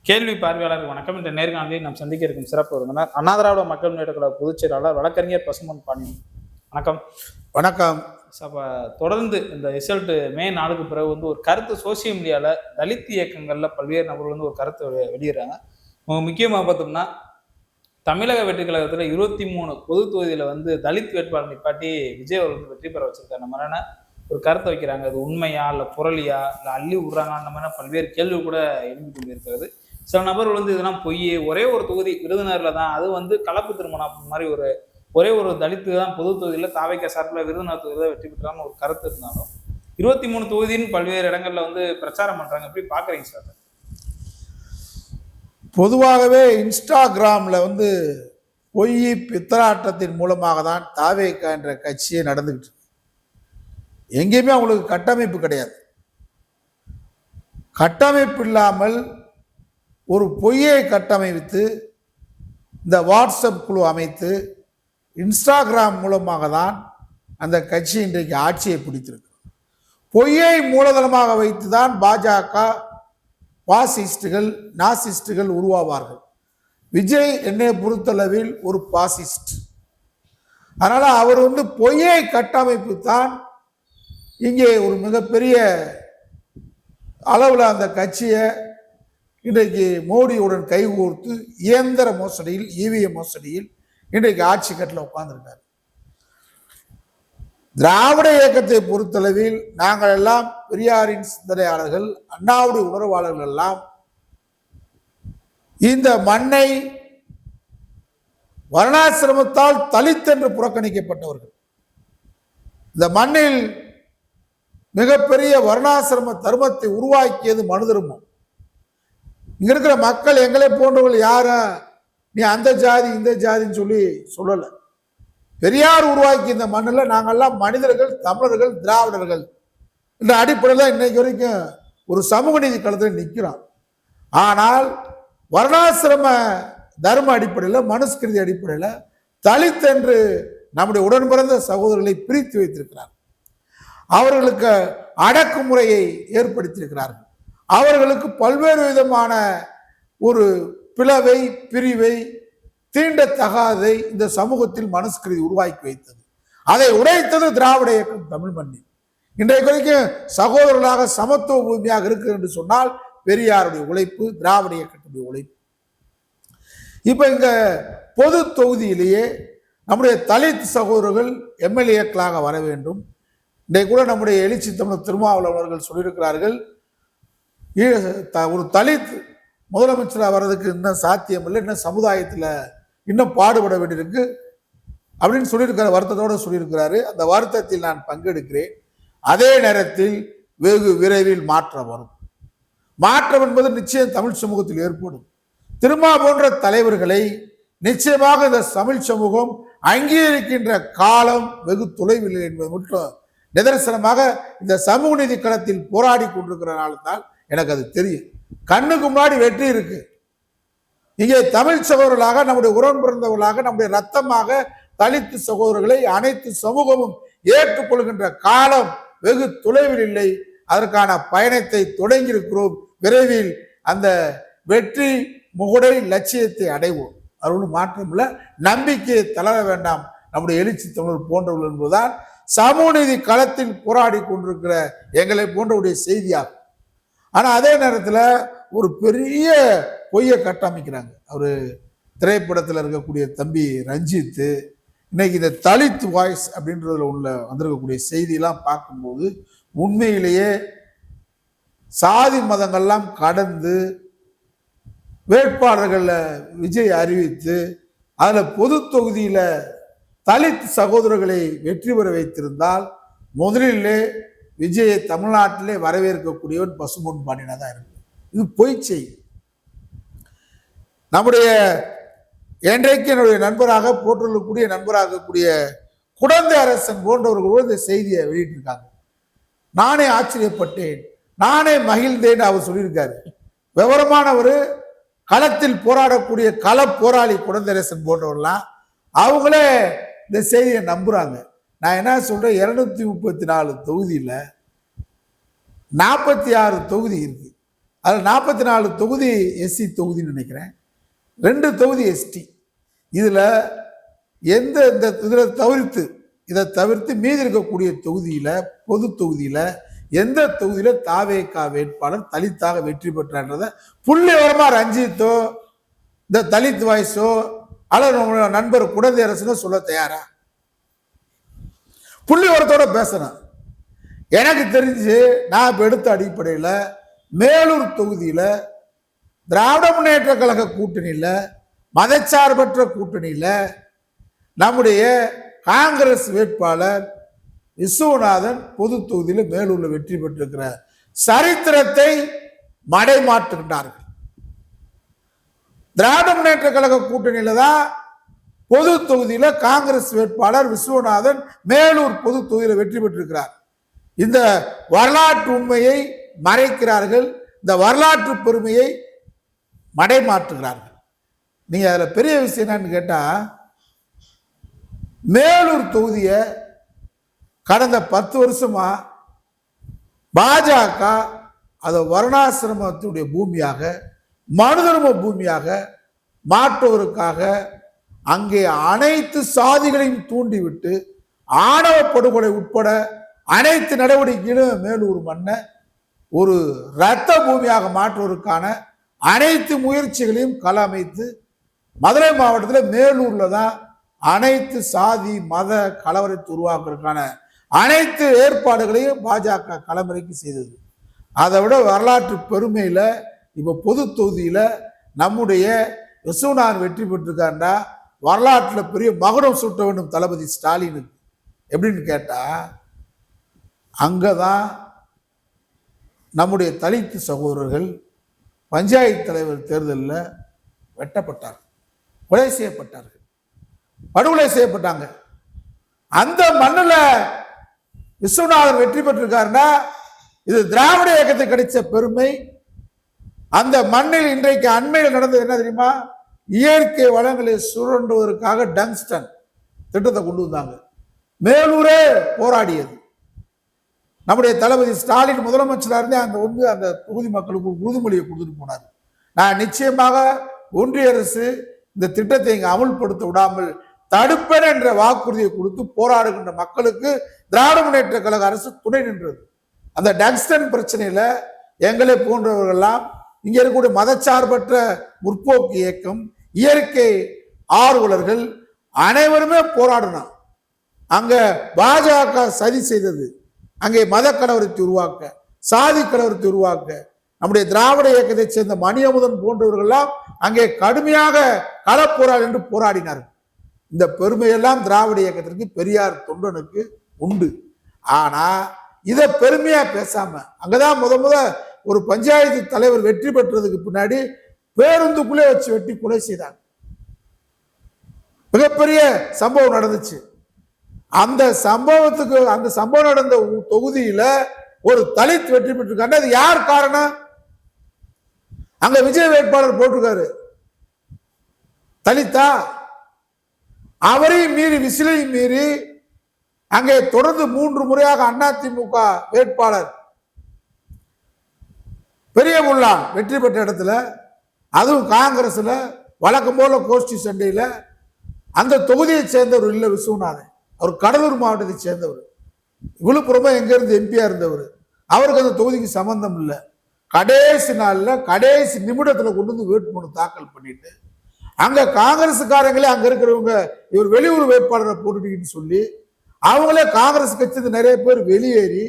கேள்வி பார்வையாளர் வணக்கம். இந்த நேர்காணலில் நாம் சந்திக்க இருக்கும் சிறப்பு விருந்தினர் அண்ணா திராவிட மக்கள் முன்னேற்ற கழக பொதுச் செயலாளர் வழக்கறிஞர் பசும்பொன் பாண்டியன். வணக்கம். வணக்கம். தொடர்ந்து இந்த ரிசல்ட் மே 4க்கு பிறகு ஒரு கருத்து சோசியல் மீடியால தலித் இயக்கங்கள்ல பல்வேறு நபர்கள் ஒரு கருத்தை வெளியிடுறாங்க. முக்கியமாக பார்த்தோம்னா தமிழக வெற்றி கழகத்துல 23 பொது தொகுதியில தலித் வேட்பாளர் நிப்பாட்டி விஜய் அவர்கள் வெற்றி பெற வச்சிருக்காரு. நம்ம என்ன ஒரு கருத்தை வைக்கிறாங்க, அது உண்மையா இல்ல புரளியா இல்ல அள்ளி விடுறாங்க, அந்த மாதிரி பல்வேறு கேள்வி கூட எழுப்பி கொண்டிருக்கிறது. சில நபர்கள் இதெல்லாம் பொய், ஒரே ஒரு தொகுதி விருதுநகர்ல தான், அது கலப்பு திருமணம் மாதிரி ஒரே ஒரு தலித்து தான் பொது தொகுதியில தாவைக்க சார்பில் விருதுநகர் தொகுதியில வெற்றி பெற்றான்னு ஒரு கருத்து இருந்தாலும் 23 தொகுதின்னு பல்வேறு இடங்கள்ல பிரச்சாரம் பண்றாங்க. எப்படி பாக்குறீங்க சார்? பொதுவாகவே இன்ஸ்டாகிராம்ல பொய் பித்தலாட்டத்தின் மூலமாக தான் தாவேக்கா என்ற கட்சியை நடந்துகிட்டு இருக்கு. எங்கேயுமே அவங்களுக்கு கட்டமைப்பு கிடையாது. கட்டமைப்பு இல்லாமல் ஒரு பொய்யை கட்டமைத்து இந்த வாட்ஸ்அப் குழு அமைத்து இன்ஸ்டாகிராம் மூலமாக தான் அந்த கட்சி இன்றைக்கு ஆட்சியை பிடித்திருக்கு. பொய்யை மூலதனமாக வைத்து தான் பாஜக பாசிஸ்டுகள் நாசிஸ்டுகள் உருவாவார்கள். விஜய் என்னை பொறுத்தளவில் ஒரு பாசிஸ்ட். அதனால அவர் பொய்யை கட்டமைப்பு தான் இங்கே ஒரு மிகப்பெரிய அளவில் அந்த கட்சியை இன்றைக்கு மோடியுடன் கைகோர்த்து இயந்திர மோசடியில் இவிஎம் மோசடியில் இன்றைக்கு ஆட்சி கட்டில் உட்கார்ந்துருக்காரு. திராவிட இயக்கத்தை பொறுத்தளவில் நாங்கள் எல்லாம் பெரியாரின் சிந்தனையாளர்கள், அண்ணாவுடைய உணர்வாளர்கள் எல்லாம் இந்த மண்ணை வர்ணாசிரமத்தால் தலித் என்று புறக்கணிக்கப்பட்டவர்கள். இந்த மண்ணில் மிகப்பெரிய வர்ணாசிரம தர்மத்தை உருவாக்கியது மனு தர்மம். இங்க இருக்கிற மக்கள் எங்களை போன்றவர்கள் யாரும் நீ அந்த ஜாதி இந்த ஜாதின்னு சொல்லல. பெரியார் உருவாக்கி இந்த மண்ணில் நாங்கள்லாம் மனிதர்கள், தமிழர்கள், திராவிடர்கள் என்ற அடிப்படையில் இன்னைக்கு வரைக்கும் ஒரு சமூக நீதி களத்தில் நிற்கிறோம். ஆனால் வர்ணாசிரம தர்ம அடிப்படையில், மனுஸ்கிருதி அடிப்படையில் தலித் என்று நம்முடைய உடன் பிறந்த சகோதரர்களை பிரித்து வைத்திருக்கிறார். அவர்களுக்கு அடக்குமுறையை ஏற்படுத்தியிருக்கிறார்கள். அவர்களுக்கு பல்வேறு விதமான ஒரு பிளவை, பிரிவை, தீண்டத்தகாதை இந்த சமூகத்தில் மனுஸ்கிருதி உருவாக்கி வைத்தது. அதை உடைத்தது திராவிட இயக்கம் தமிழ் மண்ணில். இன்றைக்கு வரைக்கும் சகோதரர்களாக சமத்துவ பூமியாக இருக்கு என்று சொன்னால் பெரியாருடைய உழைப்பு, திராவிட இயக்கத்துடைய உழைப்பு. இப்ப இங்க பொது தொகுதியிலேயே நம்முடைய தலித் சகோதரர்கள் எம்எல்ஏக்களாக வர வேண்டும். இன்றைக்கு கூட நம்முடைய எழுச்சி தமிழர் திருமாவளவன் அவர்கள் சொல்லியிருக்கிறார்கள், ஒரு தலித் முதலமைச்சராக வர்றதுக்கு இன்னும் சாத்தியம் இல்லை, இன்னும் சமுதாயத்தில் இன்னும் பாடுபட வேண்டியிருக்கு அப்படின்னு சொல்லியிருக்கிற வருத்தத்தோடு சொல்லியிருக்கிறாரு. அந்த வருத்தத்தில் நான் பங்கெடுக்கிறேன். அதே நேரத்தில் வெகு விரைவில் மாற்றம் வரும். மாற்றம் என்பது நிச்சயம் தமிழ் சமூகத்தில் ஏற்படும். திருமா போன்ற தலைவர்களை நிச்சயமாக இந்த தமிழ் சமூகம் அங்கீகரிக்கின்ற காலம் வெகு தொலைவில் என்பது மட்டும் நிதர்சனமாக இந்த சமூக நீதி களத்தில் போராடி கொண்டிருக்கிறனால தான் எனக்கு அது தெரியும். கண்ணுக்கு முன்னாடி வெற்றி இருக்கு. இங்கே தமிழ் சகோதரர்களாக, நம்முடைய உடன் பிறந்தவர்களாக, நம்முடைய ரத்தமாக தலித்து சகோதரர்களை அனைத்து சமூகமும் ஏற்றுக்கொள்கின்ற காலம் வெகு தொலைவில் இல்லை. அதற்கான பயணத்தை தொடங்கியிருக்கிறோம். விரைவில் அந்த வெற்றி முகடை லட்சியத்தை அடைவோம். அது ஒன்றும் மாற்றம் இல்லை. நம்பிக்கையை தளர வேண்டாம். நம்முடைய எழுச்சி தமிழர் போன்றவர்கள் என்பதுதான் சமூக நீதி களத்தில் போராடி கொண்டிருக்கிற எங்களை போன்றவுடைய செய்தியாகும். ஆனா அதே நேரத்தில் ஒரு பெரிய பொய்யை கட்டமைக்கிறாங்க. அவரு திரைப்படத்தில் இருக்கக்கூடிய தம்பி ரஞ்சித் இன்னைக்கு இந்த தலித் வாய்ஸ் அப்படின்றதுல வந்திருக்கக்கூடிய செய்தியெல்லாம் பார்க்கும்போது உண்மையிலேயே சாதி மதங்கள்லாம் கடந்து வேட்பாளர்களை விஜய் அறிவித்து அதுல பொது தொகுதியில தலித் சகோதரர்களை வெற்றி பெற வைத்திருந்தால் முதலிலே விஜயை தமிழ்நாட்டிலே வரவேற்கக்கூடியவன் பசும்பொன் பாண்டியனா தான் இருக்கு. இது பொய் செய்தி. நம்முடைய என்றைக்கு என்னுடைய நண்பராக போற்றுள்ளக்கூடிய நண்பராக இருக்கக்கூடிய குடந்தை அரசன் போன்றவர்கள் இந்த செய்தியை வெளியிட்டிருக்காங்க. நானே ஆச்சரியப்பட்டேன், நானே மகிழ்ந்தேன் அவர் சொல்லியிருக்காரு. விவரமானவர், களத்தில் போராடக்கூடிய கள போராளி குடந்தை அரசன் போன்றவர்கள்லாம் அவங்களே இந்த செய்தியை நம்புறாங்க. நான் என்ன சொல்றேன், 234 தொகுதியில் 46 தொகுதி இருக்கு. அதில் 44 தொகுதி எஸ்சி தொகுதின்னு நினைக்கிறேன், 2 தொகுதி எஸ்டி. இதில் இதை தவிர்த்து மீதி இருக்கக்கூடிய தொகுதியில், பொது தொகுதியில் எந்த தொகுதியில் தாவேகா வேட்பாளர் தலித்தாக வெற்றி பெற்றான்றத புள்ளி வரமா ரஞ்சித்தோ இந்த தலித் வாய்ஸோ அல்லது நண்பர் குடந்தையரசனோ சொல்ல தயாரா? புள்ளி வரத்தோட பேசணும். எனக்கு தெரிஞ்சு நான் இப்ப எடுத்த அடிப்படையில் மேலூர் தொகுதியில் திராவிட முன்னேற்ற கழக கூட்டணியில், மதச்சார்பற்ற கூட்டணியில் நம்முடைய காங்கிரஸ் வேட்பாளர் விஸ்வநாதன் பொது தொகுதியில் மேலூர்ல வெற்றி பெற்றிருக்கிற சரித்திரத்தை மடைமாற்றுகின்றார்கள். திராவிட முன்னேற்ற கழக கூட்டணியில தான் பொது தொகுதியில காங்கிரஸ் வேட்பாளர் விஸ்வநாதன் மேலூர் பொது தொகுதியில் வெற்றி பெற்றிருக்கிறார். இந்த வரலாற்று உண்மையை மறைக்கிறார்கள், இந்த வரலாற்று பெருமையை மடைமாற்றுகிறார்கள். நீங்க அதுல பெரிய விஷயம் என்னன்னு கேட்டா, மேலூர் தொகுதியை கடந்த 10 வருஷமா பாஜக அதை வர்ணாசிரமத்துடைய பூமியாக, மனுதர்ம பூமியாக மாற்றுவதற்காக அங்கே அனைத்து சாதிகளையும் தூண்டிவிட்டு ஆணவ படுகொலை உட்பட அனைத்து நடவடிக்கைகளும் மேலூர் மண்ணை ஒரு இரத்த பூமியாக மாற்றுவதற்கான அனைத்து முயற்சிகளையும் களமைத்து மதுரை மாவட்டத்தில் மேலூர்ல தான் அனைத்து சாதி மத கலவரத்தை உருவாக்குறதுக்கான அனைத்து ஏற்பாடுகளையும் பாஜக களமிறக்கி செய்தது. அதை விட வரலாற்று பெருமையில இப்ப பொது தொகுதியில நம்முடைய விஸ்வநாதன் வெற்றி பெற்றிருக்காண்டா வரலாற்றுல பெரிய மகுடம் சூட்ட வேண்டும் தளபதி ஸ்டாலினுக்கு. எப்படின்னு கேட்டா, அங்கதான் நம்முடைய தலித்து சகோதரர்கள் பஞ்சாயத்து தலைவர் தேர்தலில் வெட்டப்பட்டார்கள், கொலை செய்யப்பட்டார்கள், படுகொலை செய்யப்பட்டாங்க. அந்த மண்ணில் விஸ்வநாதன் வெற்றி பெற்றிருக்காருன்னா இது திராவிட இயக்கத்துக்கு கிடைச்ச பெருமை. அந்த மண்ணில் இன்றைக்கு அண்மையில் நடந்தது என்ன தெரியுமா? இயற்கை வளங்களை சுரண்டுவதற்காக டங்ஸ்டன் திட்டத்தை கொண்டு வந்தாங்க. மேலூரே போராடியது. நம்முடைய தளபதி ஸ்டாலின் முதலமைச்சராக இருந்தே அந்த தொகுதி மக்களுக்கு உறுதிமொழியை கொடுத்துட்டு போனார். நான் நிச்சயமாக ஒன்றிய அரசு இந்த திட்டத்தை இங்கு அமுல்படுத்த விடாமல் தடுப்பேன் என்ற வாக்குறுதியை கொடுத்து போராடுகின்ற மக்களுக்கு திராவிட முன்னேற்ற கழக அரசு துணை நின்றது. அந்த டங்ஸ்டன் பிரச்சனையில எங்களை போன்றவர்கள்லாம் இங்க இருக்கக்கூடிய மதச்சார்பற்ற முற்போக்கு இயக்கம், இயற்கை ஆர்வலர்கள் அனைவருமே போராடினோம். அங்க பாஜக சதி செய்தது, அங்கே மத கலவரத்தை உருவாக்க, சாதி கலவரத்தை உருவாக்க நம்முடைய திராவிட இயக்கத்தை சேர்ந்த மணியமுதன் போன்றவர்கள்லாம் அங்கே கடுமையாக களப்போராள் என்று போராடினார்கள். இந்த பெருமையெல்லாம் திராவிட இயக்கத்திற்கு பெரியார் தொண்டனுக்கு உண்டு. ஆனா இதை பெருமையா பேசாம அங்கதான் முத ஒரு பஞ்சாயத்து தலைவர் வெற்றி பெற்றதுக்கு பின்னாடி பேருந்துக்குள்ளே வச்சு வெட்டி கொலை செய்தாங்க. மிகப்பெரிய சம்பவம் நடந்துச்சு. அந்த சம்பவம் நடந்த தொகுதியில ஒரு தலித் வெற்றி பெற்றிருக்காங்க. அது யார் காரணம்? அங்க விஜய் வேட்பாளர் போட்டிருக்காரு, தலித்தா? அவரையும் மீறி, விசிலையும் மீறி அங்கே தொடர்ந்து 3 முறையாக அதிமுக வேட்பாளர் பெரியமுல்லா வெற்றி பெற்ற இடத்துல, அதுவும் காங்கிரஸ்ல வழக்கம் போல கோஷ்டி சண்டையில அந்த தொகுதியை சேர்ந்தவர் இல்ல விஸ்வநாதன். அவர் கடலூர் மாவட்டத்தை சேர்ந்தவர், விழுப்புரமா எங்க இருந்து எம்பியா இருந்தவர். அவருக்கு அந்த தொகுதிக்கு சம்பந்தம் இல்லை. கடைசி நாள்ல கடைசி நிமிடத்துல கொண்டு வந்து வேட்புமனு தாக்கல் பண்ணிட்டு அங்க காங்கிரஸ்காரங்களே அங்க இருக்கிறவங்க இவர் வெளியூர் வேட்பாளரை போட்டுட்டீங்கன்னு சொல்லி அவங்களே காங்கிரஸ் கட்சி நிறைய பேர் வெளியேறி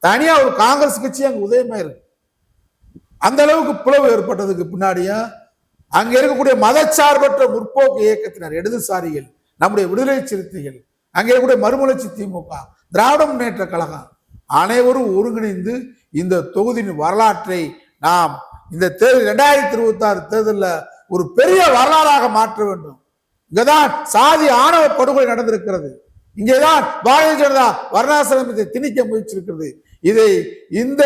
தனியா ஒரு காங்கிரஸ் கட்சி அங்க உதயமா இருக்கு. அந்த அளவுக்கு பிளவு ஏற்பட்டதுக்கு பின்னாடியும் அங்க இருக்கக்கூடிய மதச்சார்பற்ற முற்போக்கு இயக்கத்தினர், இடதுசாரிகள், நம்முடைய விடுதலை சிறுத்தைகள், அங்கே இருக்கக்கூடிய மறுமலர்ச்சி திமுக, திராவிட முன்னேற்ற கழகம் அனைவரும் ஒருங்கிணைந்து இந்த தொகுதியின் வரலாற்றை நாம் இந்த தேர்தல் 2026 தேர்தலில் ஒரு பெரிய வரலாறாக மாற்ற வேண்டும். இங்கதான் சாதி ஆணவ படுகொலை நடந்திருக்கிறது. இங்கேதான் பாரதிய ஜனதா வர்ணாசிரமத்தை திணிக்க முயற்சிருக்கிறது. இதை இந்த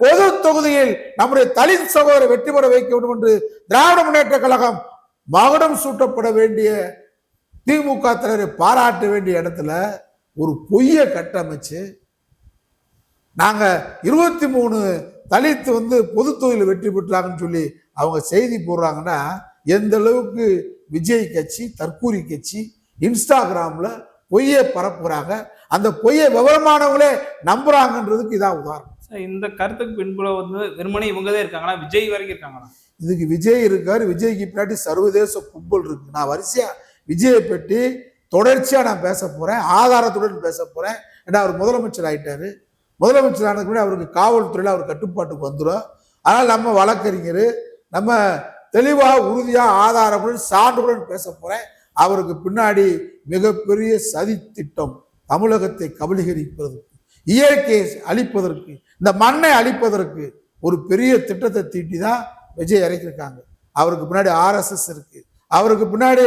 பொது தொகுதியில் நம்முடைய தலித் சகோதரரை வெற்றி பெற வைக்க வேண்டும் என்று திராவிட முன்னேற்ற கழகம் மகுடம் சூட்டப்பட வேண்டிய திமுக தலைவரை பாராட்ட வேண்டிய இடத்துல ஒரு பொய்யை கட்டமைச்சு நாங்க 23 தலித் வந்து பொது தொகுதியில் வெற்றி பெற்றாங்கன்னு சொல்லி அவங்க செய்தி போடுறாங்கன்னா எந்த அளவுக்கு விஜய் கட்சி தற்கூரி கட்சி இன்ஸ்டாகிராம்ல பொய்யை பரப்புறாங்க, அந்த பொய்யை விவரமானவங்களே நம்புறாங்கன்றதுக்கு இதான் உதாரணம். இந்த கருத்துக்கு பின்புல வந்து வெறுமனே இவங்கதான் இருக்காங்களா, விஜய் வரைக்கும் இருக்காங்களா? இதுக்கு விஜய் இருக்காரு, விஜய்க்கு பின்னாடி சர்வதேச கும்பல் இருக்கு. நான் வரிசையா விஜயை பற்றி தொடர்ச்சியா நான் பேச போறேன், ஆதாரத்துடன் பேச போறேன். ஏன்னா அவர் முதலமைச்சர் ஆயிட்டாரு. முதலமைச்சர் ஆனதுக்கு முன்னாடி அவருக்கு காவல்துறையில அவர் கட்டுப்பாட்டுக்கு வந்துடும். அதனால் நம்ம வழக்கறிஞர் நம்ம தெளிவாக உறுதியாக ஆதாரத்துடன் சான்றுடன் பேச போறேன். அவருக்கு பின்னாடி மிகப்பெரிய சதி திட்டம், தமிழகத்தை கபலீகரிப்பதற்கு, இயற்கையை அழிப்பதற்கு, இந்த மண்ணை அழிப்பதற்கு ஒரு பெரிய திட்டத்தை தீட்டி தான் விஜய் இறக்கியிருக்காங்க. அவருக்கு பின்னாடி RSS இருக்கு, அவருக்கு பின்னாடி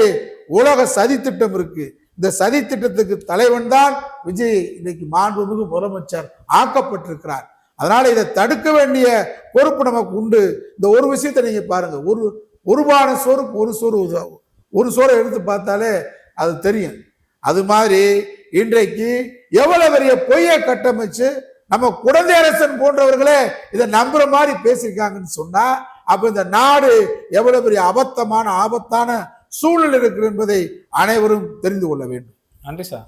உலக சதி திட்டம் இருக்கு. இந்த சதி திட்டத்துக்கு தலைவன் தான் விஜய் இன்னைக்கு மாண்புமிகு முதலமைச்சர் ஆக்கப்பட்டிருக்கிறார். அதனால இதை தடுக்க வேண்டிய பொறுப்பு நமக்கு உண்டு. இந்த ஒரு விஷயத்தை நீங்க பாருங்க, ஒரு பான சோறுக்கு ஒரு சோறை எடுத்து பார்த்தாலே அது தெரியும். அது மாதிரி இன்றைக்கு எவ்வளவு பெரிய பொய்யை கட்டமைச்சு நம்ம குழந்தையரசன் போன்றவர்களே இதை நம்புற மாதிரி பேசியிருக்காங்கன்னு சொன்னா, அப்ப இந்த நாடு எவ்வளவு பெரிய ஆபத்தான சூழ்நிலை இருக்கு என்பதை அனைவரும் தெரிந்து கொள்ள வேண்டும். நன்றி சார்.